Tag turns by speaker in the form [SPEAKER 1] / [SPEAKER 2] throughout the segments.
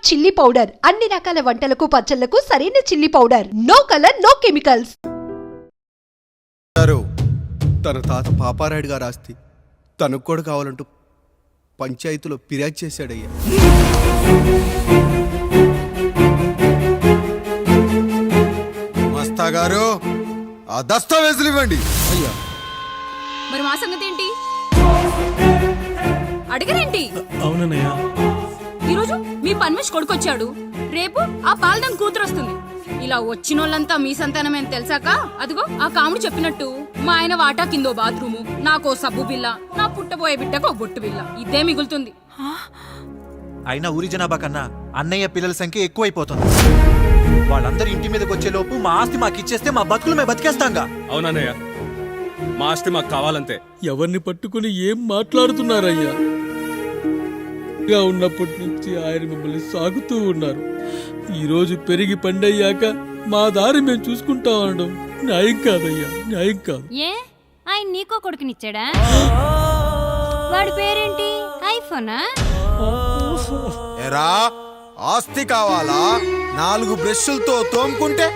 [SPEAKER 1] Chilli powder అన్ని రకాల వంటలకు పచ్చళ్లకు సరైన chilli powder. No colour no chemicals.
[SPEAKER 2] తన తాత పాపారాయుడు గారు ఆస్తి తనకు కూడా కావాలంటూ పంచాయతీలో ఫిర్యాదు చేశాడయ్యా. మస్తా గారు ఆ దస్తావేజులు ఇవ్వండి. అయ్యా
[SPEAKER 3] మరి మా సంగతి ఏంటి? అడగరేంటి?
[SPEAKER 4] అవునన్నయ్యా,
[SPEAKER 3] ఈరోజు మీ పన్మేష్ కొడుకొచ్చాడు, రేపు ఆ పాల్దం కూతురు వస్తుంది. ఇలా వచ్చినోళ్ళంతా మీ సంతానమేని తెలిసాక అదిగో ఆ కాముడు చెప్పినట్టు మా ఆయన వాటా కిందో బాత్రూము, నాకో సబ్బు బిల్ల, నా పుట్టబోయే బిడ్డకు ఒక బొట్టు బిల్ల, ఇదే మిగులుతుంది.
[SPEAKER 4] అయినా ఊరి జనాభా కన్నా అన్నయ్య పిల్లల సంఖ్య ఎక్కువైపోతుంది. వాళ్ళందరూ ఇంటి మీదకి వచ్చే లోపు మా ఆస్తి మాకు ఇచ్చేస్తే మా బతుకులు మేము బతికేస్తాంగా.
[SPEAKER 5] అవునన్నయ్య, మా ఆస్తి మాకు కావాలంతే.
[SPEAKER 6] ఎవరిని పట్టుకుని ఏం మాట్లాడుతున్నారయ్యా? ఉన్నప్పటి నుంచి ఆయన మిమ్మల్ని సాగుతూ ఉన్నారు. ఈరోజు పెరిగి పండయ్యాక మా దారి మేము చూసుకుంటా ఉండడం న్యాయం కాదయ్యా, న్యాయం కాదు.
[SPEAKER 7] ఏ ఆయన నీకో కొడుకునిచ్చాడా? వాడి పేరేంటి? ఐఫోనా?
[SPEAKER 2] ఎరా ఆస్తి కావాలా? 4 బ్రష్లతో తోముకుంటే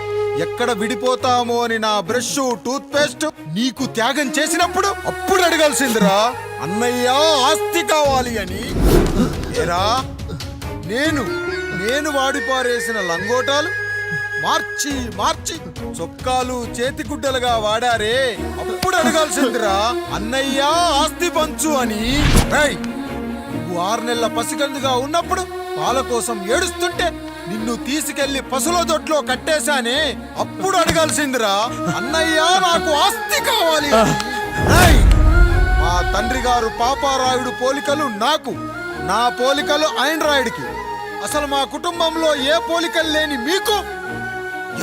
[SPEAKER 2] ఎక్కడ విడిపోతామో అని నా బ్రష్ టూత్ పేస్ట్ నీకు త్యాగం చేసినప్పుడు అప్పుడు అడగాల్సిందిరా అన్నయ్య ఆస్తి కావాలి అని. ఎరా నేను వాడిపారేసిన లంగోటాలు మార్చి మార్చి చొక్కాలు చేతిగుడ్డలుగా వాడారే, అప్పుడు అడగాల్సిందిరా అన్నయ్య ఆస్తి పంచు అని. నువ్వు 6 నెలల పసిగందుగా ఉన్నప్పుడు పాల కోసం ఏడుస్తుంటే నిన్ను తీసుకెళ్లి పసుల దొడ్లో కట్టేశానే, అప్పుడు అడగాల్సిందిరా అన్నయ్య నాకు ఆస్తి కావాలి. మా తండ్రి గారు పాపారాయుడు పోలికలు నాకు, నా పోలికలు ఆయనరాయుడికి. అసలు మా కుటుంబంలో ఏ పోలికలు లేని మీకు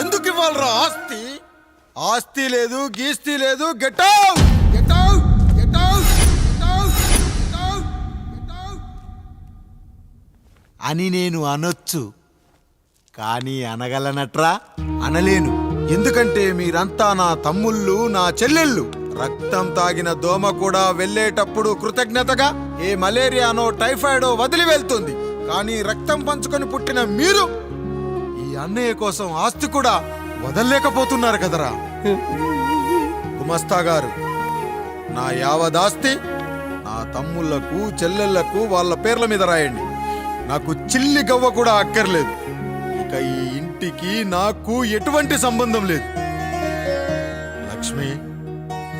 [SPEAKER 2] ఎందుకు ఇవ్వాలరా ఆస్తి? ఆస్తి లేదు, గీస్తి లేదు. Get out, get out, get out, get out, get out, get out అని నేను అనొచ్చు, కానీ అనగలనట్రా? అనలేను. ఎందుకంటే మీరంతా నా తమ్ముళ్ళు, నా చెల్లెళ్ళు. రక్తం తాగిన దోమ కూడా వెళ్ళేటప్పుడు కృతజ్ఞతగా ఏ మలేరియానో టైఫాయిడో వదిలి వెళ్తుంది. కానీ రక్తం పంచుకొని పుట్టిన మీరు ఈ అన్నయ్య కోసం ఆస్తి కూడా వదల్లేకపోతున్నారు కదరా. గుమస్తా గారు, నా యావదాస్తి నా తమ్ముళ్లకు చెల్లెళ్లకు వాళ్ళ పేర్ల మీద రాయండి. నాకు చిల్లి గవ్వ కూడా అక్కర్లేదు. ఇక ఈ ఇంటికి నాకు ఎటువంటి సంబంధం లేదు. లక్ష్మి,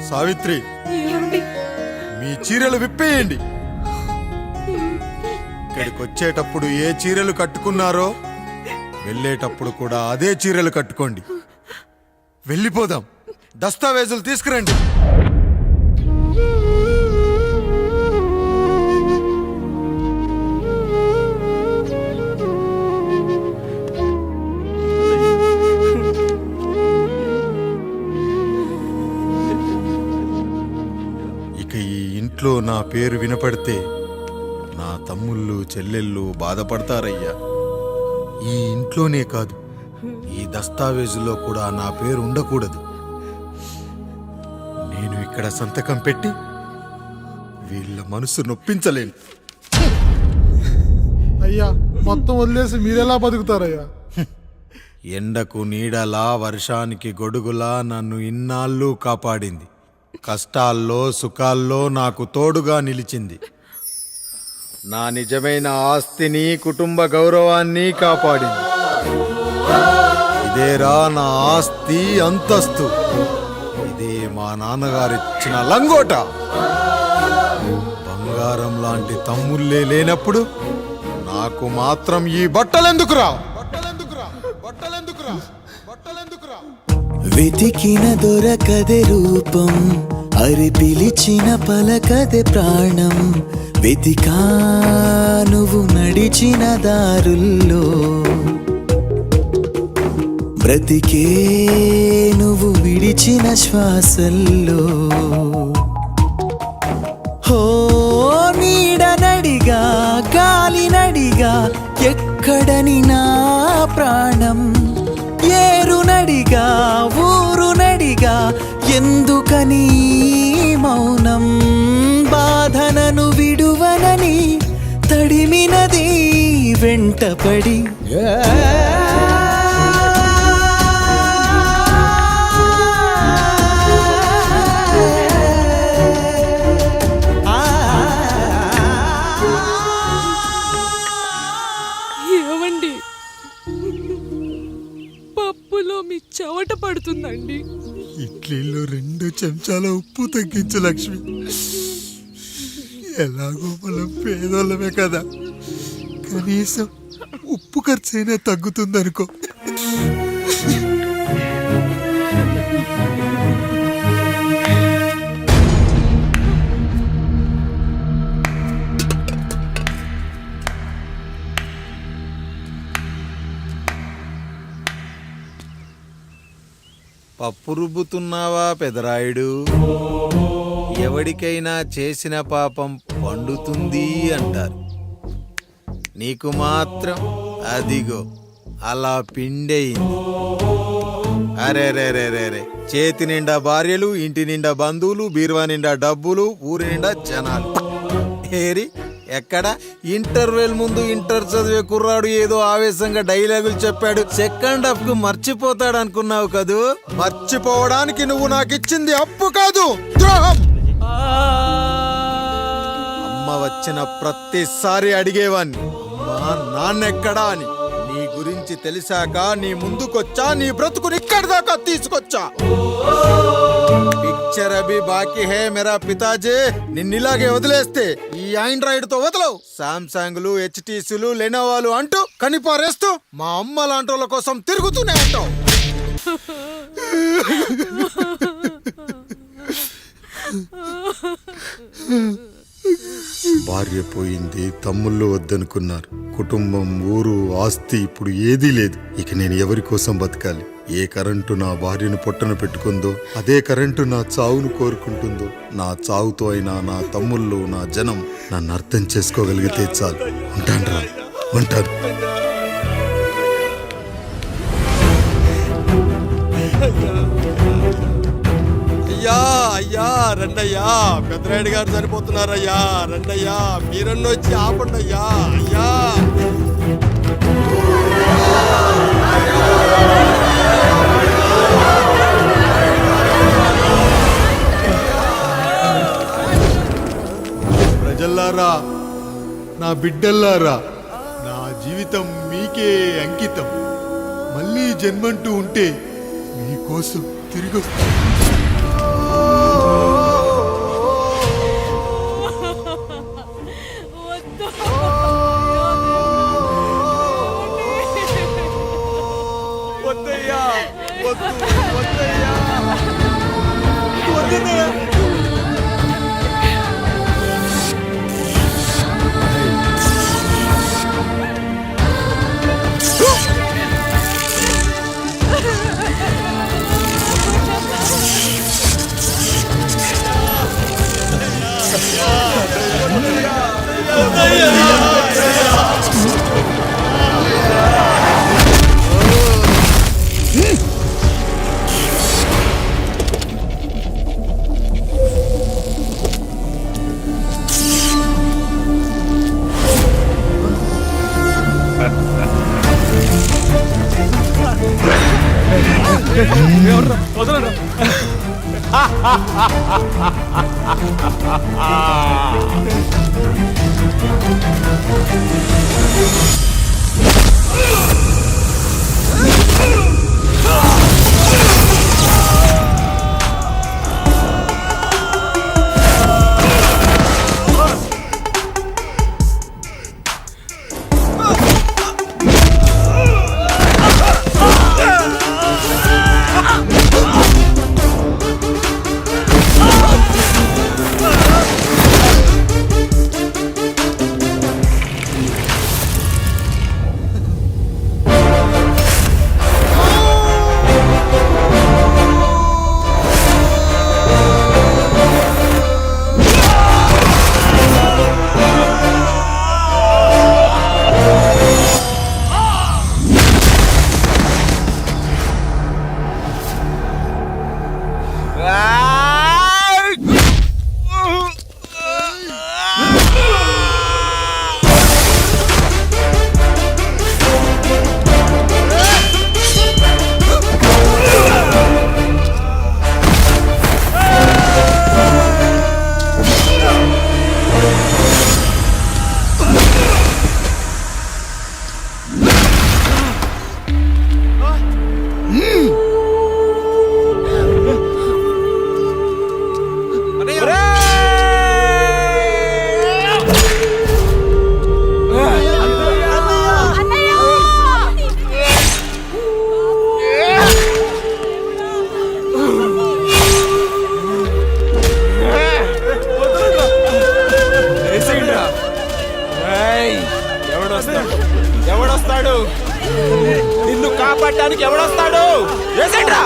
[SPEAKER 2] సావిత్రి, మీ చీరలు విప్పేయండి. ఇక్కడికి వచ్చేటప్పుడు ఏ చీరలు కట్టుకున్నారో వెళ్ళేటప్పుడు కూడా అదే చీరలు కట్టుకోండి. వెళ్ళిపోదాం. దస్తావేజులు తీసుకురండి. ఇక ఈ ఇంట్లో నా పేరు వినపడితే నా తమ్ముళ్ళు చెల్లెళ్ళు బాధపడతారయ్యా. ఈ ఇంట్లోనే కాదు, ఈ దస్తావేజులో కూడా నా పేరు ఉండకూడదు. నేను ఇక్కడ సంతకం పెట్టి వీళ్ళ మనసు నొప్పించలేను.
[SPEAKER 8] అయ్యా, మొత్తం వదిలేసి మీరెలా బతుకుతారయ్యా?
[SPEAKER 2] ఎండకు నీడలా, వర్షానికి గొడుగులా నన్ను ఇన్నాళ్ళు కాపాడింది. కష్టాల్లో సుఖాల్లో నాకు తోడుగా నిలిచింది. నా నిజమైన ఆస్తిని, కుటుంబ గౌరవాన్ని కాపాడింది. ఇదేరా నా ఆస్తి, అంతస్తు. ఇదే మా నాన్నగారిచ్చిన లంగోట. బంగారం లాంటి తమ్ముళ్ళే లేనప్పుడు నాకు మాత్రం ఈ బట్టలెందుకురా? బట్టలెందుకురా? బట్టలెందుకురా? బట్టలెందుకురా?
[SPEAKER 9] వెతికిన దొరకదే రూపం, అరి పిలిచిన పలకదే ప్రాణం. వెతికా నువ్వు నడిచిన దారుల్లో, బ్రతికే నువ్వు విడిచిన శ్వాసల్లో. హో నీడనడిగా, గాలినడిగా, ఎక్కడని నా ప్రాణం. ఏరునడిగా, ఊరునడిగా, ఎందుకని మౌనం? బాధనను విడువనని తడి తడిమినది వెంటపడి
[SPEAKER 3] ఏమండి పప్పులో మీ చెవట పడుతుందండి.
[SPEAKER 2] ఇడ్లీలో 2 చెంచాల ఉప్పు తగ్గించు లక్ష్మి. ఎలాగో మనం పేదోళ్ళమే కదా, కనీసం ఉప్పు ఖర్చైనా తగ్గుతుందనుకో. పప్పు రుబ్బుతున్నావా పెదరాయుడు? ఎవడికైనా చేసిన పాపం పండుతుంది అంటారు, నీకు మాత్రం అదిగో అలా పిండయింది. అరే రే రే రే రే, చేతి నిండా భార్యలు, ఇంటి నిండా బంధువులు, బీరువా నిండా డబ్బులు, ఊరి నిండా జనాలు. ఏరి ఎక్కడ ఇంటర్వెల్ ముందు ఇంటర్ చదివే కుర్రాడు ఏదో ఆవేశంగా డైలాగులు చెప్పాడు, సెకండ్ హాఫ్ కు మర్చిపోతాడు అనుకున్నావు కదూ? మర్చిపోవడానికి నువ్వు నాకు ఇచ్చింది అప్పు కాదు, ద్రోహం. అమ్మ వచ్చిన ప్రతిసారి అడిగేవాణ్ణి, అమ్మా నాన్నెక్కడా అని. నీ గురించి తెలిసాక నీ ముందుకొచ్చా, నీ బ్రతుకుని ఇక్కడి దాకా తీసుకొచ్చా. పిక్చర్ అభి బాకీ హే మేరా పితాజీ. నిన్నిలాగే వదిలేస్తే ఈ ఆండ్రాయిడ్ తో వదలవు. సామ్సంగ్లు, హెచ్టీసీలు, లెనోవాలు అంటూ కనిపారేస్తూ మా అమ్మ లాంటి కోసం తిరుగుతూనే అంటావు. భార్య పోయింది, తమ్ముళ్ళు వద్దనుకున్నారు, కుటుంబం, ఊరు, ఆస్తి ఇప్పుడు ఏదీ లేదు. ఇక నేను ఎవరి కోసం బతకాలి? ఏ కరెంటు నా భార్యను పొట్టన పెట్టుకుందో అదే కరెంటు నా చావును కోరుకుంటుందో. నా చావుతో అయినా నా తమ్ముళ్ళు, నా జనం నన్ను అర్థం చేసుకోగలిగితే చాలు. ఉంటాను రా, ఉంటాను.
[SPEAKER 10] అయ్యా అయ్యా రండయ్యా, పెద్దరాయుడు గారు చనిపోతున్నారయ్యా, రండయ్యా, మీరన్న వచ్చి ఆపండి అయ్యా. అయ్యా
[SPEAKER 2] ప్రజల్లారా, నా బిడ్డల్లారా, నా జీవితం మీకే అంకితం. మళ్ళీ జన్మంటూ ఉంటే మీకోసం తిరిగి వస్తాను.
[SPEAKER 10] వద్దయ్యా, వద్దు, వద్దయ్యా, వద్దయ్యా. వస్తాడు? నిన్ను కాపాడడానికి ఎవడొస్తాడు? వేసేట్రా.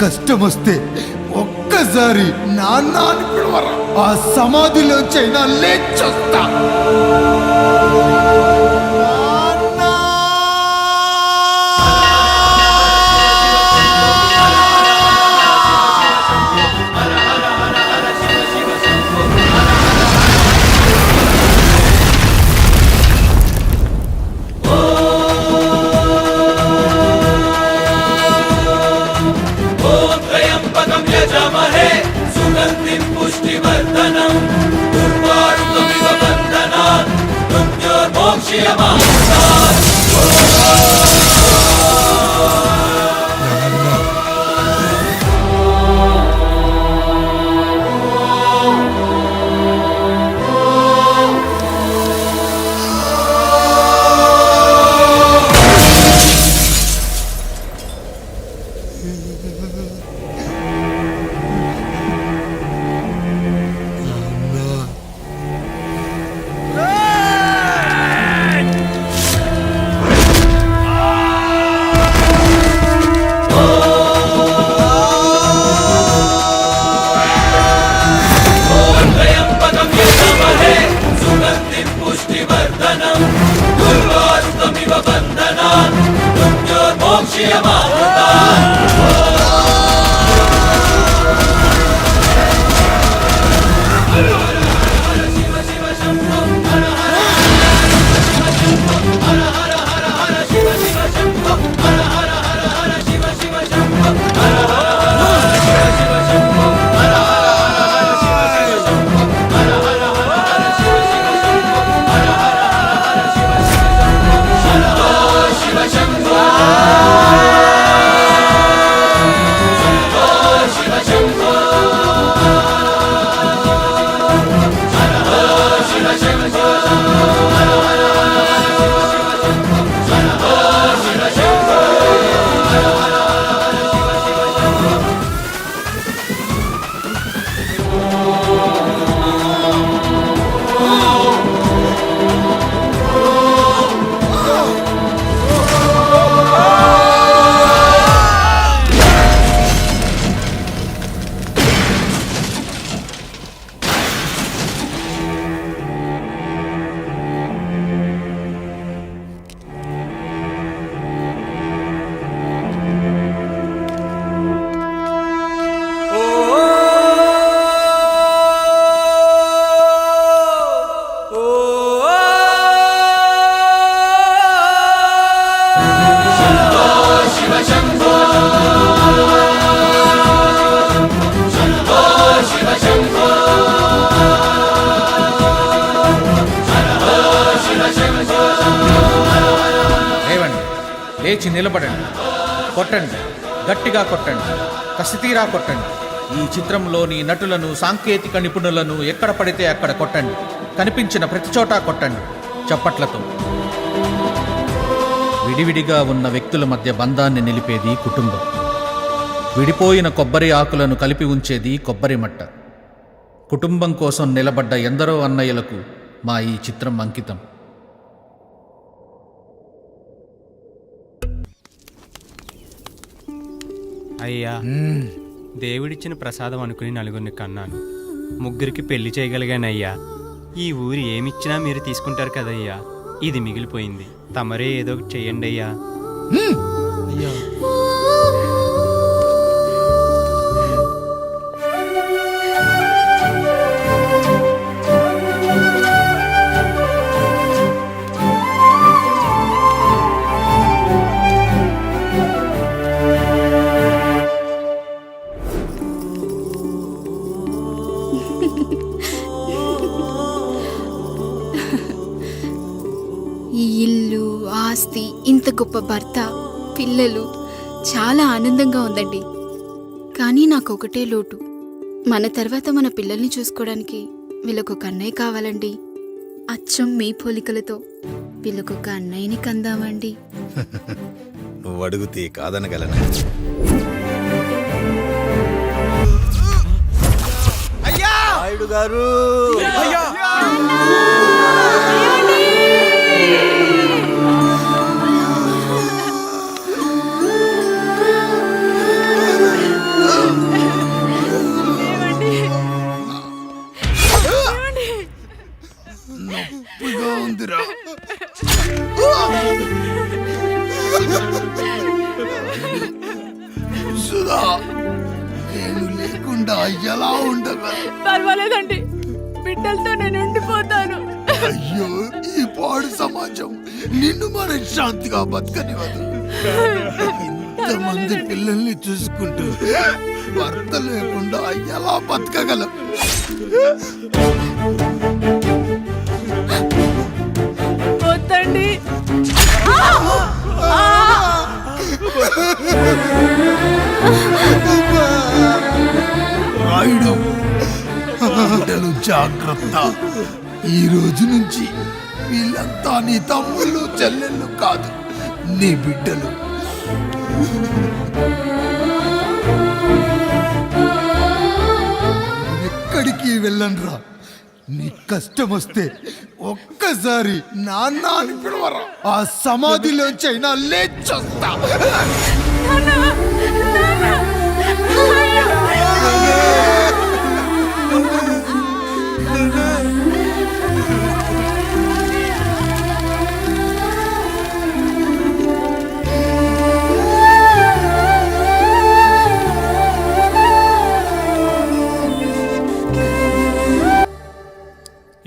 [SPEAKER 2] కష్టం వస్తే ఒక్కసారి నాన్న అని పిలవరా, ఆ సమాధిలోంచైనా లేచొస్తా.
[SPEAKER 11] లేచి నిలబడండి, కొట్టండి, గట్టిగా కొట్టండి, కసితీరా కొట్టండి. ఈ చిత్రంలోని నటులను, సాంకేతిక నిపుణులను ఎక్కడ పడితే అక్కడ కొట్టండి. కనిపించిన ప్రతి చోట కొట్టండి చప్పట్లతో. విడివిడిగా ఉన్న వ్యక్తుల మధ్య బంధాన్ని నిలిపేది కుటుంబం. విడిపోయిన కొబ్బరి ఆకులను కలిపి ఉంచేది కొబ్బరి మట్ట. కుటుంబం కోసం నిలబడ్డ ఎందరో అన్నయ్యలకు మా ఈ చిత్రం అంకితం.
[SPEAKER 12] అయ్యా, దేవుడిచ్చిన ప్రసాదం అనుకుని నలుగురిని కన్నాను. ముగ్గురికి పెళ్లి చేయగలిగానయ్యా. ఈ ఊరి ఏమిచ్చినా మీరు తీసుకుంటారు కదయ్యా. ఇది మిగిలిపోయింది, తమరే ఏదో చెయ్యండి అయ్యా.
[SPEAKER 3] ఈ ఇల్లు, ఆస్తి, ఇంత గొప్ప భర్త, పిల్లలు, చాలా ఆనందంగా ఉందండి. కానీ నాకు ఒకటే లోటు. మన తర్వాత మన పిల్లల్ని చూసుకోవడానికి వీళ్ళకొక అన్నయ్య కావాలండి. అచ్చం మీ పోలికలతో వీళ్ళకొక అన్నయ్యని కందామండి.
[SPEAKER 2] నువ్వు అడిగితే కాదనగలనా?
[SPEAKER 10] బావగారు
[SPEAKER 2] నొప్పిగా ఉందిరా. సుధా, నేను లేకుండా ఎలా ఉండగా?
[SPEAKER 3] పర్వాలేదండి, బిడ్డలతో నేను ఉండిపోతాను.
[SPEAKER 2] అయ్యో, ఈ పాడు సమాజం నిన్ను మనశ్శాంతిగా బతకనివ్వదు. ఇంతమంది పిల్లల్ని చూసుకుంటూ భర్త లేకుండా ఎలా బతకగలం?
[SPEAKER 3] వద్దండి.
[SPEAKER 2] రాయుడు, బిడ్డలు జాగ్రత్త. ఈ రోజు నుంచి వీళ్ళంతా నీ తమ్ముళ్ళు చెల్లెళ్ళు కాదు, నీ బిడ్డలు. ఎక్కడికి వెళ్ళనురా. నీ కష్టం వస్తే ఒక్కసారి నాన్న అని పిలవరా. ఆ సమాధిలోంచి అయినా లేచొస్తా.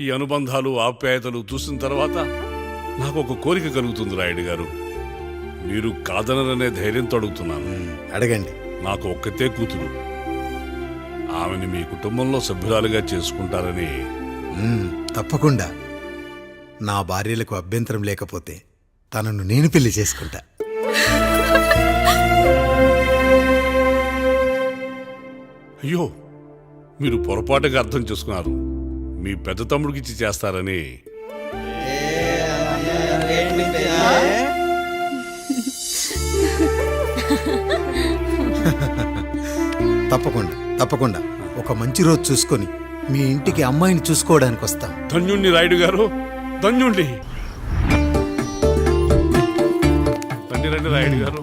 [SPEAKER 5] ఈ అనుబంధాలు ఆప్యాయతలు చూసిన తర్వాత నాకు ఒక కోరిక కలుగుతుంది రాయుడు గారు. మీరు కాదనరనే ధైర్యంతో అడుగుతున్నాను.
[SPEAKER 2] అడగండి.
[SPEAKER 5] నాకు ఒక్కతే కూతురు. ఆమెని మీ కుటుంబంలో సభ్యురాలుగా చేసుకుంటారని.
[SPEAKER 2] తప్పకుండా. నా భార్యలకు అభ్యంతరం లేకపోతే తనను నేను పెళ్లి చేసుకుంటా.
[SPEAKER 5] అయ్యో, మీరు పొరపాటుగా అర్థం చేసుకున్నారు. మీ పెద్ద తమ్ముడికి ఇచ్చి చేస్తారని.
[SPEAKER 2] తప్పకుండా తప్పకుండా ఒక మంచి రోజు చూసుకొని మీ ఇంటికి అమ్మాయిని చూసుకోవడానికి వస్తాం.
[SPEAKER 5] ధన్యుణ్ణి రాయుడు గారు, ధన్యుణ్ణి. రండి రండి రాయుడు గారు,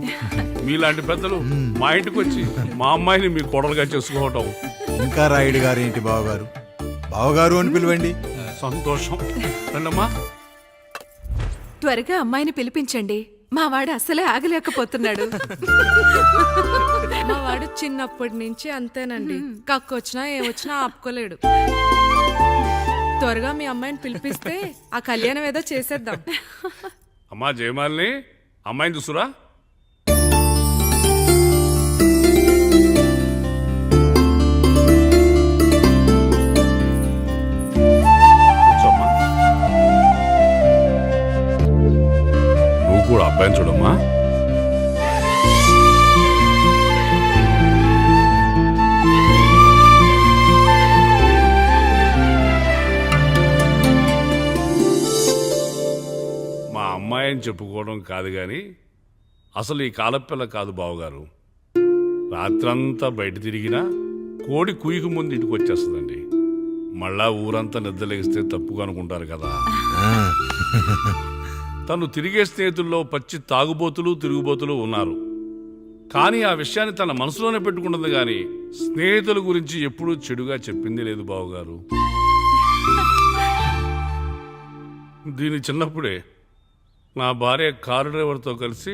[SPEAKER 5] మీలాంటి పెద్దలు మా ఇంటికి వచ్చి మా అమ్మాయిని మీ కోడలుగా చేసుకోవటం.
[SPEAKER 2] ఇంకా రాయుడు గారు ఏంటి బావగారు, బావగారు అని పిలవండి.
[SPEAKER 5] సంతోషం. రండమ్మా.
[SPEAKER 3] త్వరగా అమ్మాయిని పిలిపించండి. మా వాడు అసలే ఆగలేకపోతున్నాడు.
[SPEAKER 13] మా వాడు చిన్నప్పటి నుంచి అంతేనండి. కక్కొచ్చినా ఏమొచ్చినా ఆపుకోలేడు. త్వరగా మీ అమ్మాయిని పిలిపిస్తే ఆ కళ్యాణం ఏదో చేసేద్దాం.
[SPEAKER 5] అమ్మా జయమాలిని, అమ్మాయిని చూసురా. కూర్చోమ్మా. నువ్వు కూడా అబ్బాయిని చూడమ్మా. అమ్మాయి అని చెప్పుకోవడం కాదు కానీ అసలు ఈ కాలపిల్ల కాదు బావగారు. రాత్రంతా బయట తిరిగినా కోడి కుయ్యకు ముందు ఇంటికి వచ్చేస్తుందండి. మళ్ళా ఊరంతా నిద్రలేగిస్తే తప్పుగా అనుకుంటారు కదా. తను తిరిగే స్నేహితుల్లో పచ్చి తాగుబోతులు తిరుగుబోతులు ఉన్నారు. కానీ ఆ విషయాన్ని తన మనసులోనే పెట్టుకుంటుంది కానీ స్నేహితుల గురించి ఎప్పుడూ చెడుగా చెప్పింది లేదు బావగారు. దీని చిన్నప్పుడే నా భార్య కారు డ్రైవర్తో కలిసి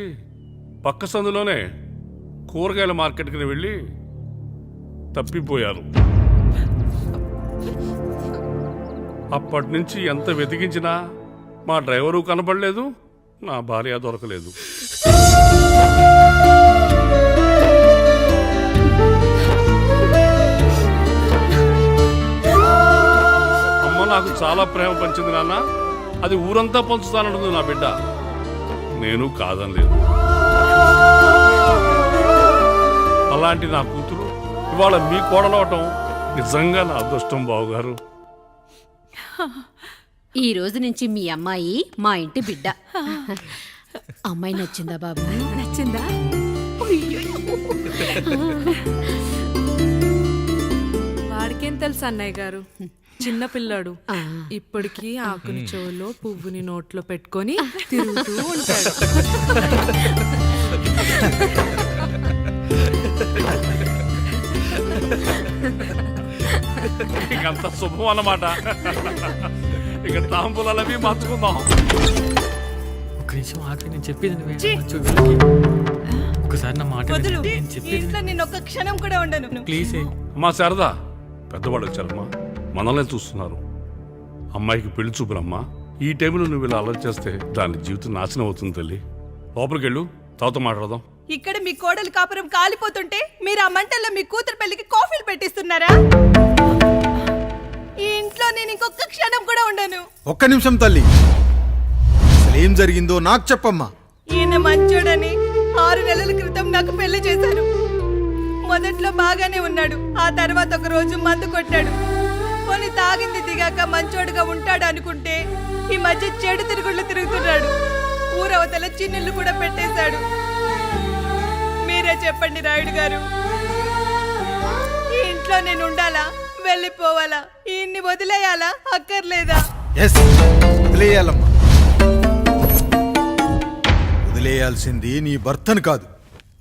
[SPEAKER 5] పక్క సందులోనే కూరగాయల మార్కెట్కి వెళ్ళి తప్పిపోయారు. అప్పటి నుంచి ఎంత వెతికించినా మా డ్రైవరు కనపడలేదు, నా భార్య దొరకలేదు. అమ్మ నాకు చాలా ప్రేమ పంచింది నాన్న, అది ఊరంతా పంచుతానంటుంది నా బిడ్డ. నేను కాదనలేదు. అలాంటి నా కూతురు ఇవాళ మీ కోడలవటం నిజంగా నా అదృష్టం బావగారు.
[SPEAKER 1] ఈ రోజు నుంచి మీ అమ్మాయి మా ఇంటి బిడ్డ. అమ్మాయి నచ్చిందా బాబు?
[SPEAKER 3] నచ్చిందా?
[SPEAKER 13] వాడికేం తెలుసు అన్నయ్య గారు, చిన్న పిల్లాడు ఇప్పటికీ ఆకుని చెవులో పువ్వుని నోట్లో పెట్టుకొని తిరుగుతూ ఉంటాడు.
[SPEAKER 5] ఇకంత శుభం అన్నమాట. ఇక తాంబూలవి మార్చుకుందాం.
[SPEAKER 6] ఒక నిమిషం ఆఖరి నేను చెప్పేది నువ్వే.
[SPEAKER 13] ఛీ!
[SPEAKER 6] ఒకసారి నా మాట విను. నేను చెప్పేది
[SPEAKER 13] ఇంట్లో నేను ఒక్క క్షణం కూడా ఉండను.
[SPEAKER 6] ప్లీజ్
[SPEAKER 5] అమ్మా శారదా, పెద్దవాళ్ళు వచ్చారమ్మా, మనల్ని చూస్తున్నారు. అమ్మాయికి పెళ్లి చూపురమ్మా. ఈ టైంలో నువ్వు ఇలా అలర్ట్ చేస్తే దాని జీవితం నాశనం అవుతుంది తల్లి. లోపలికి వెళ్ళు, తర్వాత మాట్లాడదాం.
[SPEAKER 13] ఇక్కడ మీ కోడలు కాపురం కాలిపోతుంటే మీరు ఆ మంటల్లో మీ కూతురు పెళ్లికి కాఫీలు పెట్టిస్తున్నారా? ఈ ఇంట్లో నేను ఇంకొక క్షణం కూడా ఉండను.
[SPEAKER 2] ఒక్క నిమిషం తల్లి, అసలు ఏం జరిగిందో నాకు చెప్పమ్మా.
[SPEAKER 13] ఈయన మంచోడని 6 నెలల క్రితం నాకు పెళ్లి చేశారు. మొదట్లో బాగానే ఉన్నాడు, ఆ తర్వాత ఒక రోజు మందు కొట్టాడు. కొని తాగింది దిగాక మంచోడుగా ఉంటాడు అనుకుంటే ఈ మధ్య చెడు తిరుగుళ్ళు తిరుగుతున్నాడు. ఊరవతల చిన్నుళ్ళు కూడా పెట్టేశాడు. మీరే చెప్పండి రాయుడు గారు, ఈ ఇంట్లో నేను ఉండాలా, వెళ్ళిపోవాలా, ఈయన్ని వదిలేయాలా, అక్కర్లేదా?
[SPEAKER 2] ఎస్, వదిలేయాలమ్మా. వదిలేయాల్సింది నీ భర్తను కాదు,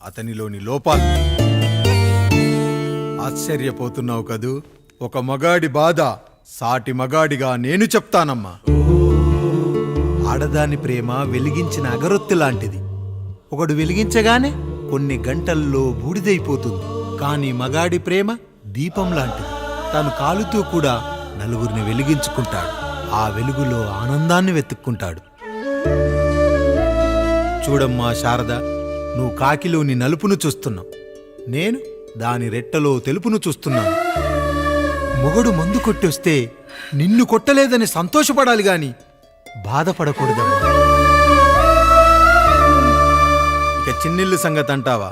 [SPEAKER 2] అతనిలోని లోపాలు. ఆశ్చర్యపోతున్నావు కదూ? ఒక మగాడి బాధ సాటి మగాడిగా నేను చెప్తానమ్మా. ఆడదాని ప్రేమ వెలిగించిన అగరొత్తి లాంటిది. ఒకడు వెలిగించగానే కొన్ని గంటల్లో బూడిదైపోతుంది. కానీ మగాడి ప్రేమ దీపం లాంటిది. తను కాలుతూ కూడా నలుగురిని వెలిగించుకుంటాడు. ఆ వెలుగులో ఆనందాన్ని వెతుక్కుంటాడు. చూడమ్మా శారద, నువ్వు కాకిలోని నలుపును చూస్తున్నావు, నేను దాని రెట్టలో తెలుపును చూస్తున్నాను. మొగడు మందు కొట్టొస్తే నిన్ను కొట్టలేదని సంతోషపడాలి గాని బాధపడకూడదమ్మా. ఇక చిన్నిల్లు సంగతి అంటావా?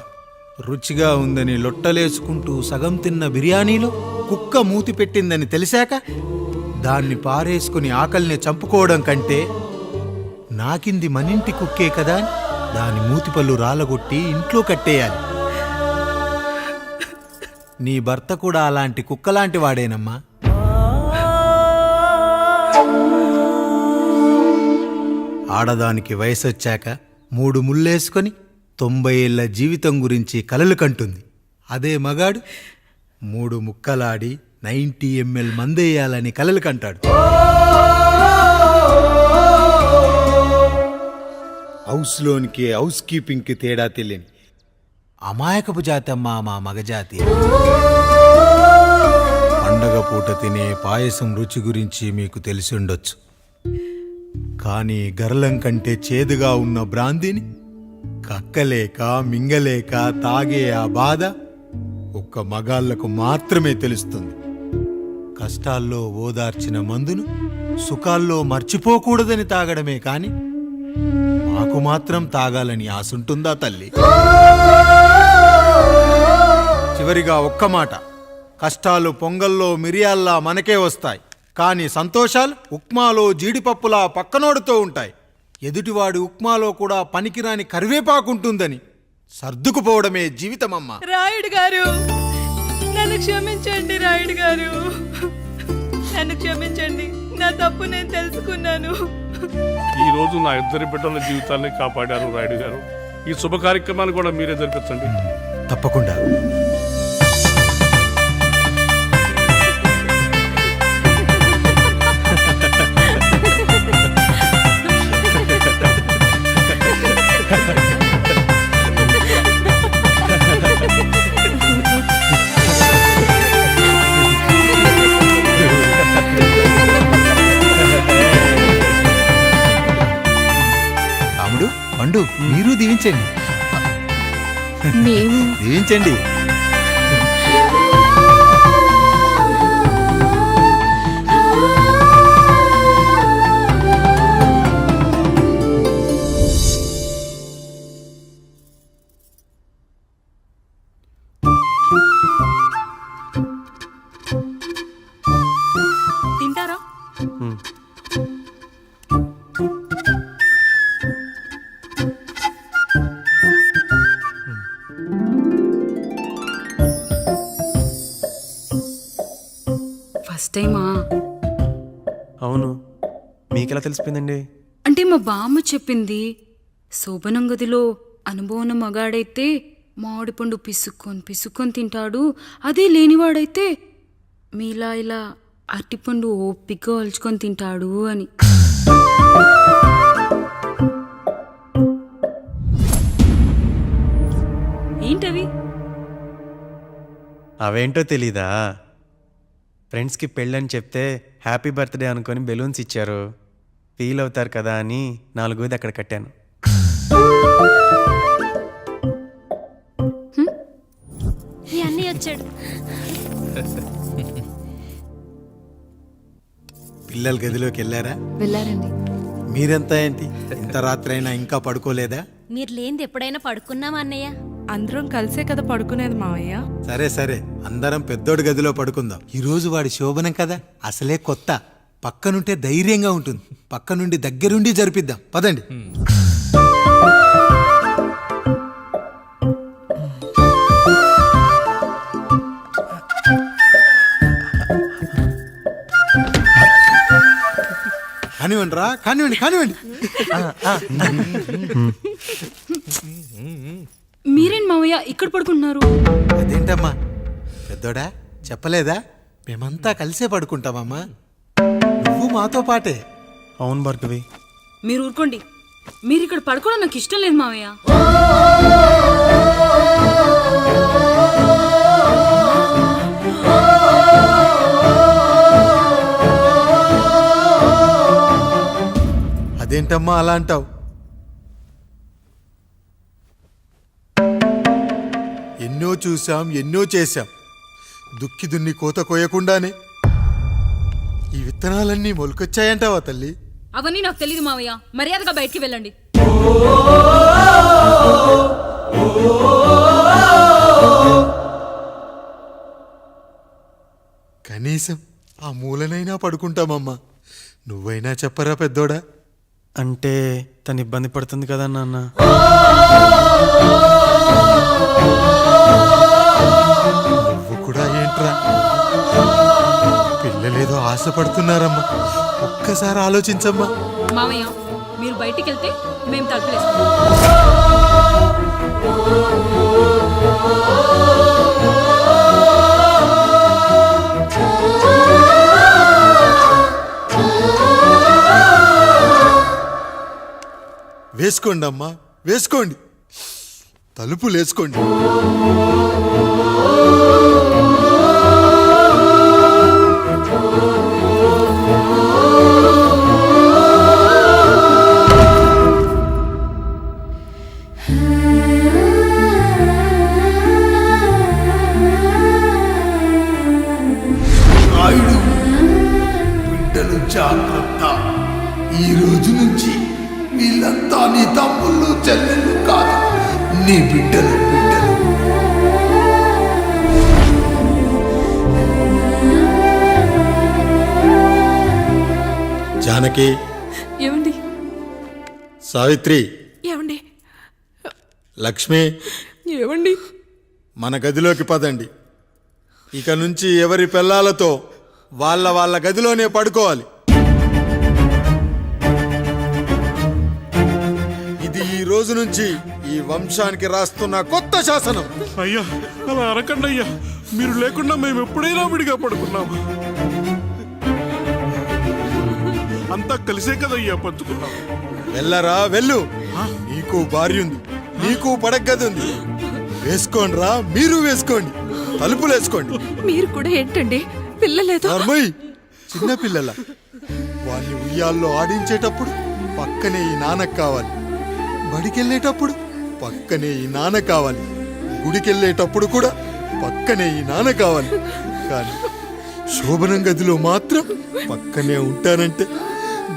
[SPEAKER 2] రుచిగా ఉందని లొట్టలేసుకుంటూ సగం తిన్న బిర్యానీలో కుక్క మూతి పెట్టిందని తెలిసాక దాన్ని పారేసుకుని ఆకలిని చంపుకోవడం కంటే నాకింది మనింటి కుక్కే కదా అని దాని మూతిపళ్ళు రాలగొట్టి ఇంట్లో కట్టేయాలి. నీ భర్త కూడా అలాంటి కుక్కలాంటి వాడేనమ్మా. ఆడదానికి వయసొచ్చాక 3 ముళ్ళేసుకొని 90 ఏళ్ల జీవితం గురించి కలలు కంటుంది. అదే మగాడు 3 ముక్కలాడి 90 ml మందేయాలని కలలు కంటాడు. హౌస్లోనికి హౌస్ కీపింగ్కి తేడా తెలియని అమాయకపు జాతి అమ్మా మా మగజాతి. పండగ పూట తినే పాయసం రుచి గురించి మీకు తెలిసి ఉండొచ్చు. కానీ గర్లం కంటే చేదుగా ఉన్న బ్రాందీని కక్కలేక మింగలేక తాగే ఆ బాధ ఒక్క మగాళ్లకు మాత్రమే తెలుస్తుంది. కష్టాల్లో ఓదార్చిన మందును సుఖాల్లో మర్చిపోకూడదని తాగడమే కాని మాకు మాత్రం తాగాలని ఆశుంటుందా తల్లి? చివరిగా ఒక్క మాట, కష్టాలు పొంగల్లో మిరియాల్లా మనకే వస్తాయి, కానీ సంతోషాలు ఉప్మాలో జీడిపప్పులా పక్కనోడుతూ ఉంటాయి. ఎదుటివాడి ఉప్మాలో కూడా పనికిరాని కరివేపాకుంటుందని సర్దుకుపోవడమే జీవితమమ్మా.
[SPEAKER 13] రాయుడు గారు, నన్ను క్షమించండి. రాయుడు గారు, నన్ను క్షమించండి. నా తప్పు నేను తెలుసుకున్నాను.
[SPEAKER 5] ఈ రోజు నా 2 బిడ్డల జీవితాన్ని కాపాడారు రాయుడు గారు. ఈ శుభ కార్యక్రమాన్ని కూడా మీరే జరిపించండి.
[SPEAKER 2] తప్పకుండా. రాముడు, పండు, మీరు దీవించండి. దీవించండి.
[SPEAKER 13] తింటారా?
[SPEAKER 3] ఫస్ట్ టైమా?
[SPEAKER 12] అవును, మీకెలా తెలిసిపోయిందండి?
[SPEAKER 3] అంటే మా బామ్మ చెప్పింది. శోభనం గదిలో అనుభవం మగాడైతే మామిడిపండు పిసుక్కొని తింటాడు, అదే లేనివాడైతే మీలా ఇలా అరటిపండు ఓపిగ్గా ఒలుచుకొని తింటాడు అని. ఏంటవి?
[SPEAKER 12] అవేంటో తెలీదా? ఫ్రెండ్స్కి పెళ్ళని చెప్తే హ్యాపీ బర్త్డే అనుకొని బెలూన్స్ ఇచ్చారు, ఫీల్ అవుతారు కదా అని 4 అక్కడ కట్టాను.
[SPEAKER 7] ఈ అన్నయ్య వచ్చాడు.
[SPEAKER 2] పిల్లల గదిలోకి వెళ్ళారా?
[SPEAKER 3] వెళ్ళారండి.
[SPEAKER 2] మీరెంత ఏంటి ఇంత రాత్రి అయినా ఇంకా పడుకోలేదా?
[SPEAKER 7] మీరు లేనిది ఎప్పుడైనా పడుకున్నామా అన్నయ్య?
[SPEAKER 13] అందరం కలిసే కదా పడుకునేది మావయ్య.
[SPEAKER 2] సరే సరే, అందరం పెద్దోడి గదిలో పడుకుందాం. ఈ రోజు వాడి శోభనం కదా, అసలే కొత్త. పక్కనుంటే ధైర్యంగా ఉంటుంది, పక్క నుండి దగ్గరుండి జరిపిద్దాం. పదండి. కానివ్వండి రా, కానివ్వండి కానివ్వండి.
[SPEAKER 3] మీరేం మావయ్య ఇక్కడ పడుకుంటున్నారు?
[SPEAKER 2] అదేంటమ్మా పెద్దోడా, చెప్పలేదా? మేమంతా కలిసే పడుకుంటామమ్మా, నువ్వు మాతో పాటే.
[SPEAKER 12] అవును భార్గవి.
[SPEAKER 3] మీరు ఊరుకోండి, మీరు ఇక్కడ పడుకోవడం నాకు ఇష్టం లేదు మావయ్య.
[SPEAKER 2] అదేంటమ్మా అలా అంటావు? ఎన్నో చూసాం, ఎన్నో చేశాం. దుక్కి దున్ని కోత కోయకుండానే ఈ విత్తనాలన్నీ మొలకొచ్చాయంటావా తల్లి?
[SPEAKER 3] అవన్నీ నాకు తెలీదు మావయ్య, మర్యాదగా బయటికి వెళ్ళండి.
[SPEAKER 2] కనీసం ఆ మూలనైనా పడుకుంటామమ్మా. నువ్వైనా చెప్పరా పెద్దోడా?
[SPEAKER 12] అంటే తను ఇబ్బంది పడుతుంది కదా నాన్న.
[SPEAKER 2] నువ్వు కూడా ఏంట్రా, పిల్లలేదో ఆశపడుతున్నారమ్మా. ఒక్కసారి ఆలోచించమ్మా.
[SPEAKER 3] మావయ్య మీరు బయటికి వెళ్తే మేము తలుపులేస్తాం.
[SPEAKER 2] వేసుకోండి అమ్మా, వేసుకోండి, తలుపులు వేసుకోండి.
[SPEAKER 14] బిడ్డలు జాగ్రత్త, ఈ రోజు నుంచి వీళ్ళంతా నీ తమ్ముళ్ళు చెల్లెళ్ళు కాదు, నీ బిడ్డలు.
[SPEAKER 2] జానకి,
[SPEAKER 13] ఏమండి?
[SPEAKER 2] సావిత్రి,
[SPEAKER 13] ఏమండి?
[SPEAKER 2] లక్ష్మి,
[SPEAKER 13] ఏమండి?
[SPEAKER 2] మన గదిలోకి పదండి. ఇక నుంచి ఎవరి పిల్లలతో వాళ్ళ గదిలోనే పడుకోవాలి. ఇది ఈ రోజు నుంచి ఈ వంశానికి రాస్తున్న కొత్త శాసనం.
[SPEAKER 5] అయ్యా అలా అరకండి అయ్యా, మీరు లేకుండా మేము ఎప్పుడైనా విడిగా పడుకున్నాము. అంతా కలిసే కదయ్యా పంచుకున్నాం.
[SPEAKER 2] వెళ్ళరా వెళ్ళు, నీకు భార్య ఉంది, నీకు పడగది ఉంది. వేసుకోండి రా, మీరు వేసుకోండి, తలుపులు వేసుకోండి.
[SPEAKER 13] మీరు కూడా ఏంటండి పిల్లలేదు?
[SPEAKER 2] చిన్న పిల్లల వాళ్ళని ఉయ్యాల్లో ఆడించేటప్పుడు పక్కనే ఈ నాన్నకు కావాలి, బడికెళ్ళేటప్పుడు పక్కనే ఈ నాన్న కావాలి, గుడికెళ్ళేటప్పుడు కూడా పక్కనే ఈ నాన్న కావాలి. కానీ శోభనం గదిలో మాత్రం పక్కనే ఉంటానంటే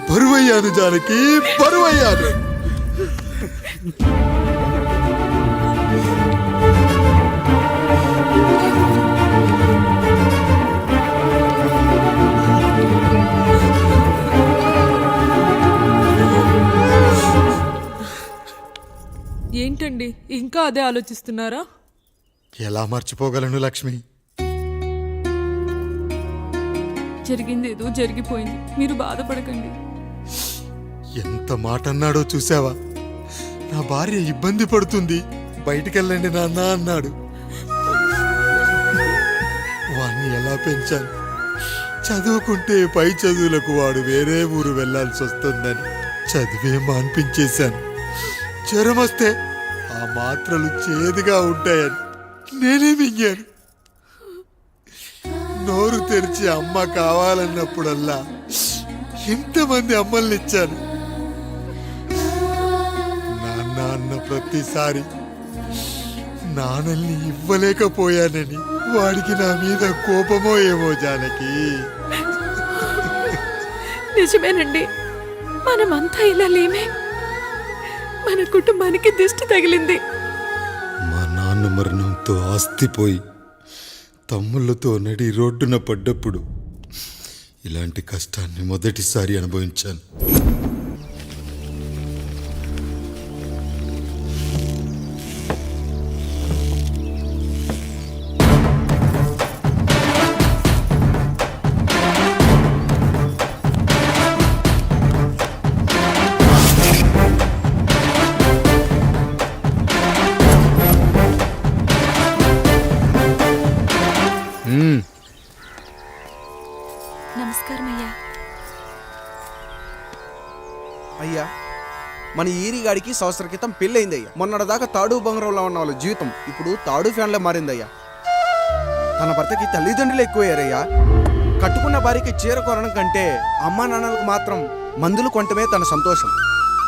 [SPEAKER 2] బరువయ్యాను జానకి, బరువయ్యాను.
[SPEAKER 13] ఏంటండి ఇంకా అదే ఆలోచిస్తున్నారా?
[SPEAKER 2] ఎలా మర్చిపోగలను లక్ష్మి?
[SPEAKER 3] జరిగింది ఏదో జరిగిపోయింది, మీరు బాధపడకండి.
[SPEAKER 2] ఎంత మాట అన్నాడో చూసావా? నా భార్య ఇబ్బంది పడుతుంది, బయటికెళ్ళండి నాన్న అన్నాడు. వాణ్ణి ఎలా పెంచాను? చదువుకుంటే పై చదువులకు వాడు వేరే ఊరు వెళ్లాల్సి వస్తుందని చదివే మాన్పించేశాను. జ్వరం వస్తే ఆ మాత్రలు చేదుగా ఉంటాయని నేనే మింగాను. నోరు తెరిచి అమ్మ కావాలన్నప్పుడల్లా ఇంతమంది అమ్మల్ని ఇచ్చాను. నాన్న అన్న ప్రతిసారి నాన్నల్ని ఇవ్వలేకపోయానని వాడికి నా మీద కోపమో ఏమో జానకి.
[SPEAKER 13] నిజమేనండి, మనమంతా ఇలా లేమే. మన కుటుంబానికి దిష్టి తగిలింది.
[SPEAKER 2] మా నాన్న మరణంతో ఆస్తిపోయి తమ్ముళ్ళతో నడి రోడ్డున పడ్డప్పుడు ఇలాంటి కష్టాన్ని మొదటిసారి అనుభవించాను.
[SPEAKER 13] నమస్కారం అయ్యా.
[SPEAKER 10] అయ్యా, మన ఈరిగాడికి సంవత్సరం క్రితం పెళ్ళయిందయ్యా. మొన్నటిదాకా తాడు బంగారంలో ఉన్న వాళ్ళ జీవితం ఇప్పుడు తాడు ఫ్యాన్లో మారిందయ్యా. తన భర్తకి తల్లిదండ్రులు ఎక్కువయ్యారయ్యా. కట్టుకున్న భార్యకి చీర కొనడం కంటే అమ్మా నాన్నలకు మాత్రం మందులు కొనటమే తన సంతోషం.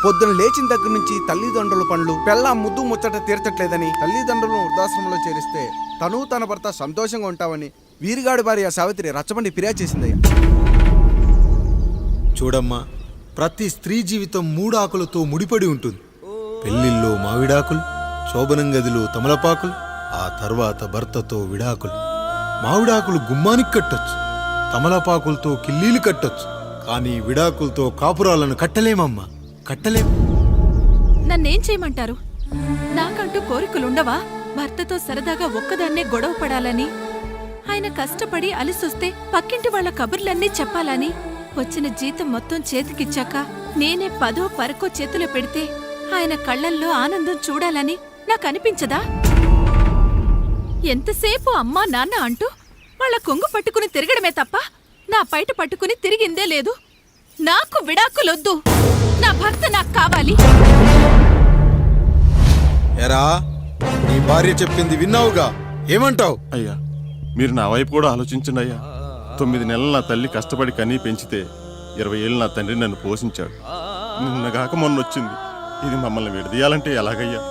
[SPEAKER 10] పొద్దున లేచిన దగ్గర నుంచి తల్లిదండ్రుల పనులు, పెళ్ళ ముద్దు ముచ్చట తీర్చట్లేదని తల్లిదండ్రులను వృద్ధాశ్రమంలో చేరిస్తే తను తన భర్త సంతోషంగా ఉంటామని వీరిగాడి భార్య సావిత్రి రచ్చబండి ఫిర్యాదు చేసిందయ్యా.
[SPEAKER 2] చూడమ్మా, ప్రతి స్త్రీ జీవితం 3 ఆకులతో ముడిపడి ఉంటుంది. పెళ్లిల్లో మావిడాకులు, శోభనం గదిలో తమలపాకులు, ఆ తర్వాత భర్తతో విడాకులు. మావిడాకులు గుమ్మానికి కట్టొచ్చు, తమలపాకులతో కిల్లీలు కట్టొచ్చు, కానీ విడాకులతో కాపురాలను కట్టలేమమ్మా, కట్టలేం.
[SPEAKER 13] నన్నేం చేయమంటారు? నాకంటూ కోరికలుండవా? భర్తతో సరదాగా ఒక్కదాన్నే గొడవ పడాలని, ఆయన కష్టపడి అలిసొస్తే పక్కింటి వాళ్ళ కబుర్లన్నీ చెప్పాలని, వచ్చిన జీతం మొత్తం చేతికిచ్చాక నేనే 10వ పరకో చేతిలో పెడితే ఆయన కళ్ళల్లో ఆనందం చూడాలని నాకనిపించదా? ఎంతసేపు అమ్మా నాన్న అంటూ వాళ్ళ కొంగు పట్టుకుని తిరగడమే తప్ప నా పైట పట్టుకుని తిరిగిందే లేదు. నాకు విడాకులొద్దు, నా భర్త నాకు కావాలి.
[SPEAKER 2] ఎరా, నీ భార్య చెప్పింది విన్నావుగా, ఏమంటావు?
[SPEAKER 15] అయ్యా, మీరు నా వైపు కూడా ఆలోచించండి అయ్యా. 9 నెలలు నా తల్లి కష్టపడి కనీ పెంచితే 20 ఏళ్ళు నా తండ్రి నన్ను పోషించాడు. నిన్నగాక మొన్న వచ్చింది. ఇది మమ్మల్ని విడదీయాలంటే ఎలాగయ్యా?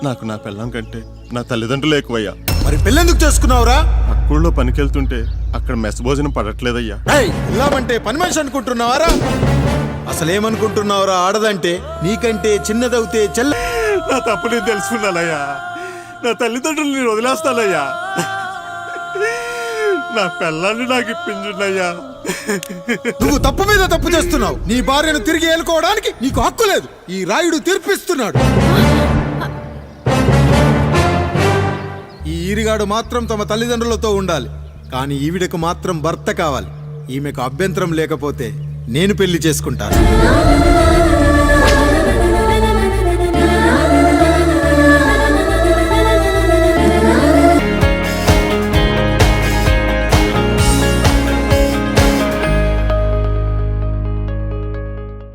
[SPEAKER 15] నాకు నా పిల్లం కంటే నా తల్లిదండ్రులు ఎక్కువయ్యా.
[SPEAKER 2] మరి పెళ్ళెందుకు చేసుకున్నావురా?
[SPEAKER 15] పక్కూళ్ళో పనికెళ్తుంటే అక్కడ మెస్ భోజనం పడట్లేదయ్యా.
[SPEAKER 2] ఇలామంటే పని మనిషి అనుకుంటున్నావారా? అసలేమనుకుంటున్నావురా? ఆడదంటే నీకంటే చిన్నదవుతే చెల్ల.
[SPEAKER 15] నా తప్పు నేను తెలుసుకున్నానయ్యా. నా తల్లిదండ్రులు నేను వదిలేస్తానయ్యా. నా పిల్లాన్ని నాకు ఇప్పించున్నాయ్యా.
[SPEAKER 2] నువ్వు తప్పు మీద తప్పు చేస్తున్నావు. నీ భార్యను తిరిగి ఏలుకోవడానికి నీకు హక్కు లేదు. ఈ రాయుడు తీర్పిస్తున్నాడు. ఈ ఈరిగాడు మాత్రం తమ తల్లిదండ్రులతో ఉండాలి, కానీ ఈవిడకు మాత్రం భర్త కావాలి. ఈమెకు అభ్యంతరం లేకపోతే నేను పెళ్లి చేసుకుంటాను.